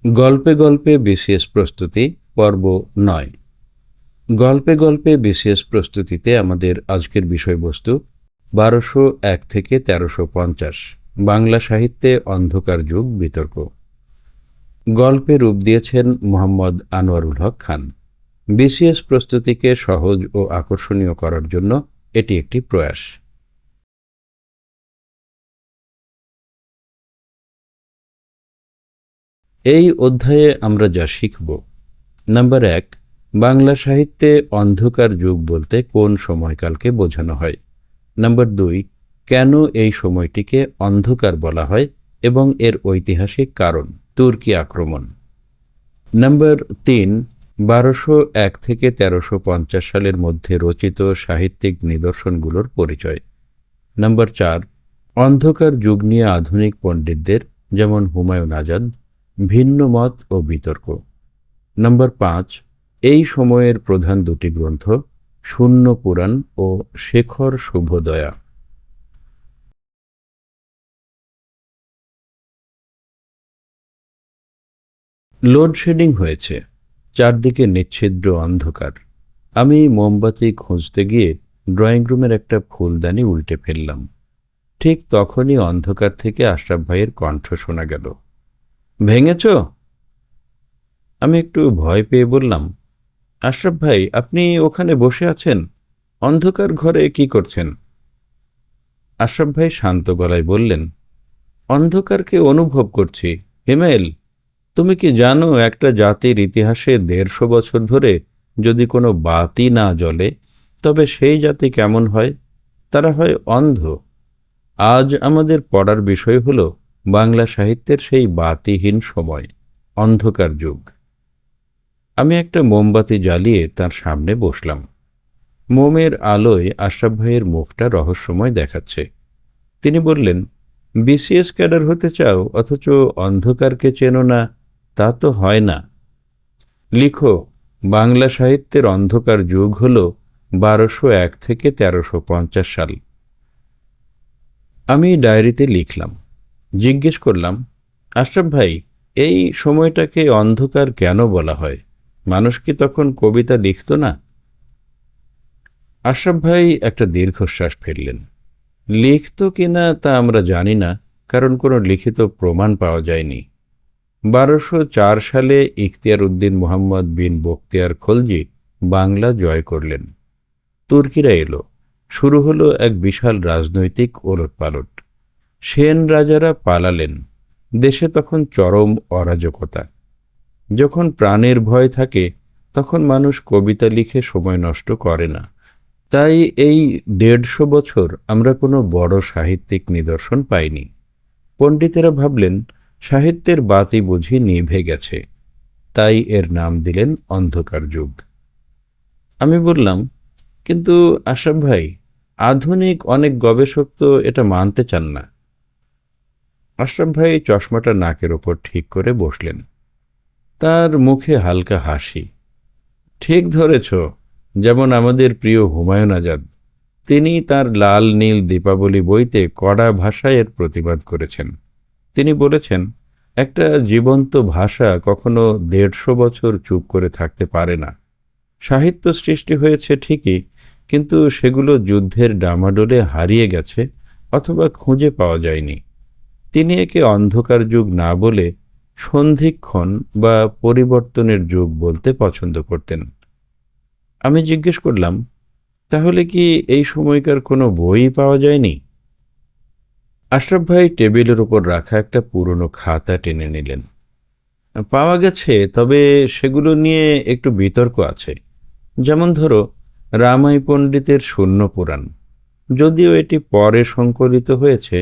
গল্পে গল্পে বিসিএস প্রস্তুতি পর্ব ৯। গল্পে গল্পে বিসিএস প্রস্তুতিতে আমাদের আজকের বিষয়বস্তু ১২০১ থেকে ১৩৫০ বাংলা সাহিত্যে অন্ধকার যুগ বিতর্ক। গল্পে রূপ দিয়েছেন মোহাম্মদ আনোয়ারুল হক খান। বিসিএস প্রস্তুতিকে সহজ ও আকর্ষণীয় করার জন্য এটি একটি প্রয়াস। এই অধ্যায়ে আমরা যা শিখব: নাম্বার ১, বাংলা সাহিত্যে অন্ধকার যুগ বলতে কোন সময়কালকে বোঝানো হয়। নাম্বার ২, কেন এই সময়টিকে অন্ধকার বলা হয় এবং এর ঐতিহাসিক কারণ তুর্কি আক্রমণ। নাম্বার ৩, ১২০১ থেকে ১৩৫০ সালের মধ্যে রচিত সাহিত্যিক নিদর্শনগুলোর পরিচয়। নাম্বার ৪, অন্ধকার যুগ নিয়ে আধুনিক পণ্ডিতদের যেমন হুমায়ুন আজাদ ভিন্ন মত ও বিতর্ক। নাম্বার ৫, এই সময়ের প্রধান দুটি গ্রন্থ শূন্য পুরাণ ও শেখর শুভোদয়া। লোডশেডিং হয়েছে, চারদিকে নিচ্ছিদ্র অন্ধকার। আমি মোমবাতি খুঁজতে গিয়ে ড্রয়িং রুমের একটা ফুলদানি উল্টে ফেললাম। ঠিক তখনই অন্ধকার থেকে আশরাফ ভাইয়ের কণ্ঠ শোনা গেল, ভেঙেছ? আমি একটু ভয় পেয়ে বললাম, আশরাফ ভাই, আপনি ওখানে বসে আছেন, অন্ধকার ঘরে কি করছেন? আশরাফ ভাই শান্ত গলায় বললেন, অন্ধকারকে অনুভব করছি। হিমেল, তুমি কি জানো একটা জাতির ইতিহাসে ১৫০ বছর ধরে যদি কোনো বাতি না জ্বলে তবে সেই জাতি কেমন হয়? তারা হয় অন্ধ। আজ আমাদের পড়ার বিষয় হল বাংলা সাহিত্যের সেই বাতিহীন সময়, অন্ধকার যুগ। আমি একটা মোমবাতি জ্বালিয়ে তার সামনে বসলাম। মোমের আলোয় আশরাফ ভাইয়ের মুখটা রহস্যময় দেখাচ্ছে। তিনি বললেন, বিসিএস ক্যাডার হতে চাও অথচ অন্ধকারকে চেনো না, তা তো হয় না। লিখো, বাংলা সাহিত্যের অন্ধকার যুগ হল ১২০১ থেকে ১৩৫০ সাল। আমি ডায়েরিতে লিখলাম। জিজ্ঞেস করলাম, আশরাফ ভাই, এই সময়টাকে অন্ধকার কেন বলা হয়? মানুষ কি তখন কবিতা লিখত না? আশরাফ ভাই একটা দীর্ঘশ্বাস ফেললেন। লিখত কিনা তা আমরা জানি না, কারণ কোনো লিখিত প্রমাণ পাওয়া যায়নি। ১২০৪ সালে ইখতিয়ার উদ্দিন মুহাম্মদ বিন বখতিয়ার খলজি বাংলা জয় করলেন। তুর্কিরা এলো, শুরু হলো এক বিশাল রাজনৈতিক ওলটপালট। সেন রাজারা পালালেন। দেশে তখন চরম অরাজকতা। যখন প্রাণের ভয় থাকে তখন মানুষ কবিতা লিখে সময় নষ্ট করে না। তাই এই ১৫০ বছর আমরা কোনো বড় সাহিত্যিক নিদর্শন পাইনি। পণ্ডিতেরা ভাবলেন সাহিত্যের বাতি বুঝি নিভে গেছে, তাই এর নাম দিলেন অন্ধকার যুগ। আমি বললাম, কিন্তু আশরাফ ভাই, আধুনিক অনেক গবেষক তো এটা মানতে চান না। আশরাফ ভাই চশমাটা নাকের ওপর ঠিক করে বসলেন। তার মুখে হালকা হাসি। ঠিক ধরেছ, যেমন আমাদের প্রিয় হুমায়ুন আজাদ। তিনি তার লাল নীল দীপাবলি বইতে কড়া ভাষায় এর প্রতিবাদ করেছেন। তিনি বলেছেন, একটা জীবন্ত ভাষা কখনো ১৫০ বছর চুপ করে থাকতে পারে না। সাহিত্য সৃষ্টি হয়েছে ঠিকই, কিন্তু সেগুলো যুদ্ধের ডামাডোলে হারিয়ে গেছে অথবা খুঁজে পাওয়া যায়নি। তিনি একে অন্ধকার যুগ না বলে সন্ধিক্ষণ বা পরিবর্তনের যুগ বলতে পছন্দ করতেন। আমি জিজ্ঞেস করলাম, তাহলে কি এই সময়কার কোনো বই পাওয়া যায়নি? আশরাফ ভাই টেবিলের উপর রাখা একটা পুরনো খাতা টেনে নিলেন। পাওয়া গেছে, তবে সেগুলো নিয়ে একটু বিতর্ক আছে। যেমন ধরো, রামাই পণ্ডিতের শূন্য পুরাণ, যদিও এটি পরে সংকলিত হয়েছে,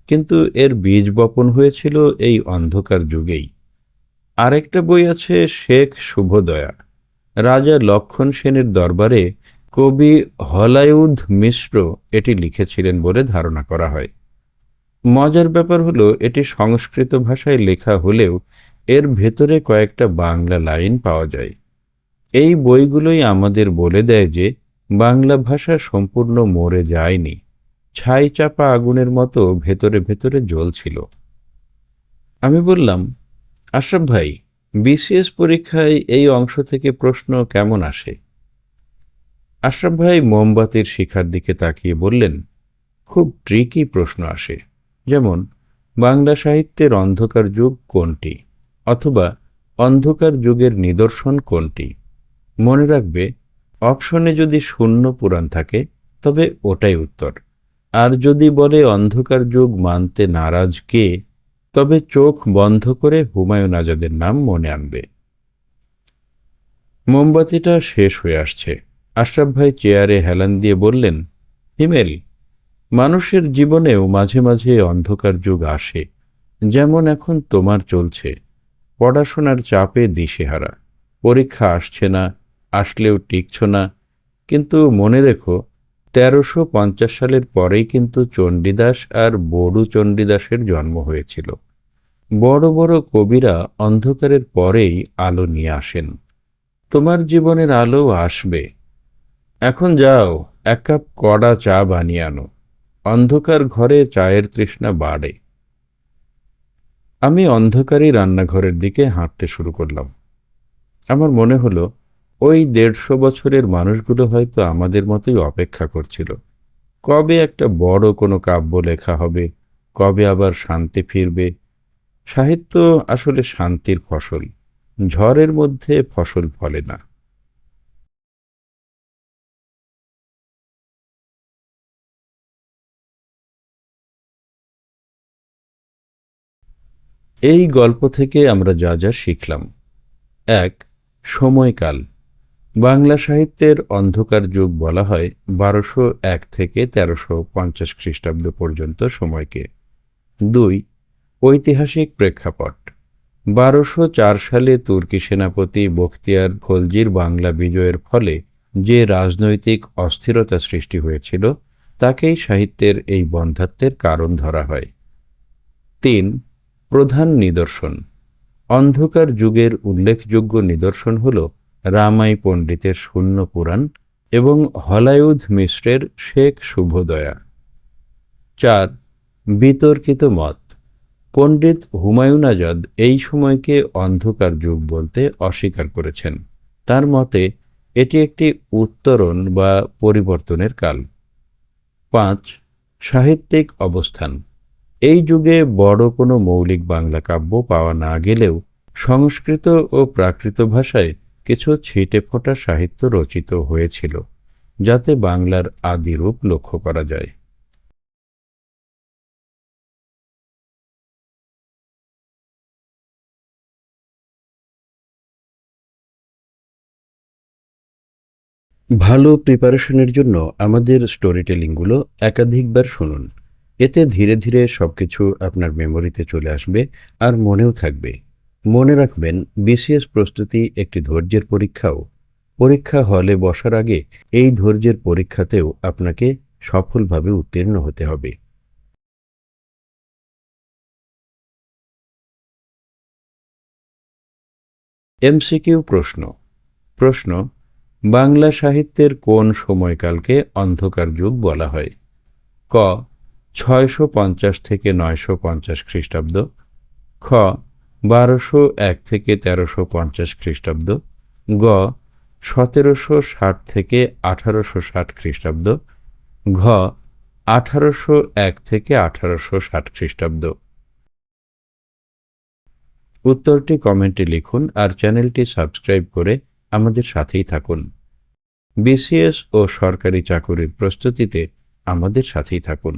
কিন্তু এর বীজ বপন হয়েছিল এই অন্ধকার যুগেই। আরেকটা বই আছে শেখ শুভোদয়া। রাজা লক্ষণ সেনের দরবারে কবি হলায়ুধ মিশ্র এটি লিখেছিলেন বলে ধারণা করা হয়। মজার ব্যাপার হলো, এটি সংস্কৃত ভাষায় লেখা হলেও এর ভেতরে কয়েকটা বাংলা লাইন পাওয়া যায়। এই বইগুলোই আমাদের বলে দেয় যে বাংলা ভাষা সম্পূর্ণ মরে যায়নি, ছাই চাপা আগুনের মতো ভেতরে ভেতরে জ্বলছিল। আমি বললাম, আশরাফ ভাই, বিসিএস পরীক্ষায় এই অংশ থেকে প্রশ্ন কেমন আসে? আশরাফ ভাই মোমবাতির শিখার দিকে তাকিয়ে বললেন, খুব ট্রিকি প্রশ্ন আসে। যেমন, বাংলা সাহিত্যের অন্ধকার যুগ কোনটি, অথবা অন্ধকার যুগের নিদর্শন কোনটি? মনে রাখবে, অপশনে যদি শূন্য পুরাণ থাকে তবে ওটাই উত্তর। আর যদি বলে অন্ধকার যুগ মানতে নারাজ কে, তবে চোখ বন্ধ করে হুমায়ুন আজাদের নাম মনে আনবে। মোমবাতিটা শেষ হয়ে আসছে। আশরাফ ভাই চেয়ারে হেলান দিয়ে বললেন, হিমেল, মানুষের জীবনেও মাঝে মাঝে অন্ধকার যুগ আসে, যেমন এখন তোমার চলছে। পড়াশোনার চাপে দিশেহারা, পরীক্ষা আসছে না, আসলেও টিকছ না। কিন্তু মনে রেখো, ১৩৫০ সালের পরেই কিন্তু চণ্ডীদাস আর বড়ু চণ্ডীদাসের জন্ম হয়েছিল। বড় বড় কবিরা অন্ধকারের পরেই আলো নিয়ে আসেন। তোমার জীবনের আলো আসবে। এখন যাও, এক কাপ কড়া চা বানিয়ে আনো। অন্ধকার ঘরে চায়ের তৃষ্ণা বাড়ে। আমি অন্ধকারই রান্নাঘরের দিকে হাঁটতে শুরু করলাম। আমার মনে হলো, ওই ১৫০ বছরের মানুষগুলো হয়তো আমাদের মতোই অপেক্ষা করছিল। কবে একটা বড় কোনো কাব্য লেখা হবে, কবে আবার শান্তি ফিরবে। সাহিত্য আসলে শান্তির ফসল। ঝড়ের মধ্যে ফসল ফলে না। এই গল্প থেকে আমরা যা যা শিখলাম: ১. সময়কাল। বাংলা সাহিত্যের অন্ধকার যুগ বলা হয় ১২০১ থেকে ১৩৫০ খ্রিস্টাব্দ পর্যন্ত সময়কে। ২. ঐতিহাসিক প্রেক্ষাপট। ১২০৪ সালে তুর্কি সেনাপতি বখতিয়ার খলজির বাংলা বিজয়ের ফলে যে রাজনৈতিক অস্থিরতা সৃষ্টি হয়েছিল, তাকেই সাহিত্যের এই বন্ধ্যাত্বের কারণ ধরা হয়। ৩. প্রধান নিদর্শন। অন্ধকার যুগের উল্লেখযোগ্য নিদর্শন হল রামাই পণ্ডিতের শূন্য পুরাণ এবং হলায়ুধ মিশ্রের শেখ শুভোদয়া। ৪. বিতর্কিত মত। পণ্ডিত হুমায়ুন আজাদ এই সময়কে অন্ধকার যুগ বলতে অস্বীকার করেছেন। তার মতে এটি একটি উত্তরণ বা পরিবর্তনের কাল। ৫. সাহিত্যিক অবস্থান। এই যুগে বড় কোনো মৌলিক বাংলা কাব্য পাওয়া না গেলেও সংস্কৃত ও প্রাকৃত ভাষায় কিছু ছিটেফোঁটা সাহিত্য রচিত হয়েছিল, যাতে বাংলার আদিরূপ লক্ষ্য করা যায়। ভালো প্রিপারেশনের জন্য আমাদের স্টোরি টেলিংগুলো একাধিকবার শুনুন। এতে ধীরে ধীরে সবকিছু আপনার মেমোরিতে চলে আসবে আর মনেও থাকবে। মনে রাখবেন, বিসিএস প্রস্তুতি একটি ধৈর্যের পরীক্ষাও। পরীক্ষা হলে বসার আগে এই ধৈর্যের পরীক্ষাতেও আপনাকে সফলভাবে উত্তীর্ণ হতে হবে। এমসিকিউ প্রশ্ন। প্রশ্ন: বাংলা সাহিত্যের কোন সময়কালকে অন্ধকার যুগ বলা হয়? ক. ৬৫০ থেকে ৯৫০ খ্রিস্টাব্দ। খ. ১২০১ থেকে ১৩৫০ খ্রিস্টাব্দ। গ. ১৭৬০ থেকে ১৮৬০ খ্রিস্টাব্দ। ঘ. ১৮০১ থেকে ১৮৬০ খ্রিস্টাব্দ। উত্তরটি কমেন্টে লিখুন আর চ্যানেলটি সাবস্ক্রাইব করে আমাদের সাথেই থাকুন। বিসিএস ও সরকারি চাকুরির প্রস্তুতিতে আমাদের সাথেই থাকুন।